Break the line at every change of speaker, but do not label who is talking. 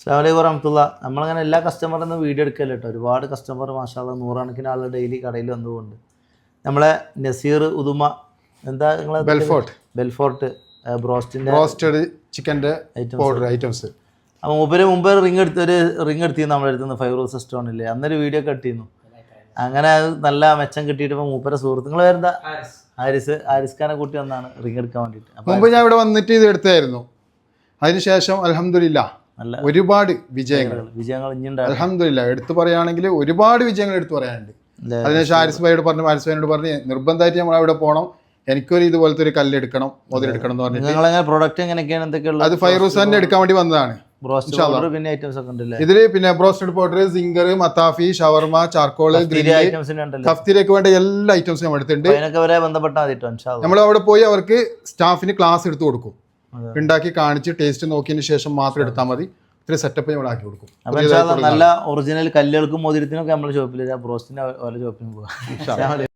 അസ്സലാമു അലൈക്കും വറഹ്മത്തുള്ളാഹി. നമ്മളങ്ങനെ എല്ലാ കസ്റ്റമറിൽ വീഡിയോ എടുക്കല്ലോ കേട്ടോ. ഒരുപാട് കസ്റ്റമർ മാഷാഅല്ലാഹ് നൂറുകണക്കിന് ആൾ ഡെയിലി കടയിൽ വന്നുകൊണ്ട് നമ്മളെ നസീർ ഉദുമ എന്താ നിങ്ങളെ ബെൽഫോർട്ട്
ബ്രോസ്റ്റഡ് ചിക്കൻ്റെ പൗഡർ ഐറ്റംസ്.
അപ്പോൾ മുമ്പ് റിങ് എടുത്തിരുന്നു നമ്മുടെ അടുത്ത് നിന്ന് 5 റോസ് സ്റ്റോണില്ലേ, അന്നൊരു വീഡിയോ ഒക്കെ ഇട്ടിരുന്നു. അങ്ങനെ അത് നല്ല മെച്ചം കിട്ടിയിട്ട് ഇപ്പോൾ മൂപ്പരെ സുഹൃത്തുക്കൾ വരുന്ന ഹാരിസ് ഖാനെ കൂട്ടി വന്നാണ് റിങ് എടുക്കാൻ വേണ്ടിയിട്ട്.
മുമ്പ് ഞാൻ ഇവിടെ വന്നിട്ട് ഇത് എടുത്തായിരുന്നു. അതിനുശേഷം അൽഹംദുലില്ലാഹ് ഒരുപാട് വിജയങ്ങൾ അൽഹംദുലില്ലാഹ് എടുത്തു പറയുകയാണെങ്കിൽ ഒരുപാട് വിജയങ്ങൾ എടുത്തു പറയാനുണ്ട്. അതിനുശേഷം ഹാരിസ് ഭായിയോട് പറഞ്ഞ് നിർബന്ധമായിട്ട് നമ്മൾ അവിടെ പോകണം, എനിക്കൊരു ഇതുപോലത്തെ ഒരു കല്ലെടുക്കണം, മുതലെടുക്കണം എന്ന് പറഞ്ഞിട്ട്
പ്രോഡക്റ്റ് എങ്ങനെയൊക്കെയാണ് എന്തൊക്കെയുള്ള
അത് ഫൈറൂസാന്റെ എടുക്കാൻ വേണ്ടി വന്നതാണ്. ഇതില് പിന്നെ ബ്രോസ്റ്റഡ് പൗഡർ, സിംഗർ, മത്താഫി, ഷവർമ, ചാർക്കോള്, കഫ്തിയിലേക്ക് വേണ്ട എല്ലാ ഐറ്റംസും നമ്മൾ എടുത്തിട്ടുണ്ട്. നമ്മൾ അവിടെ പോയി അവർക്ക് സ്റ്റാഫിന് ക്ലാസ് എടുത്തു കൊടുക്കും, ഉണ്ടാക്കി കാണിച്ച് ടേസ്റ്റ് നോക്കിയതിന് ശേഷം മാത്രം എടുത്താൽ മതി. ഇത്ര സെറ്റപ്പ് നമ്മൾ ആക്കി കൊടുക്കും.
നല്ല ഒറിജിനൽ കല്ലുകൾക്കും മോതിരത്തിനൊക്കെ നമ്മുടെ ഷോപ്പിൽ ബ്രോസ്റ്റിന്റെ ഷോപ്പിന് പോകാം.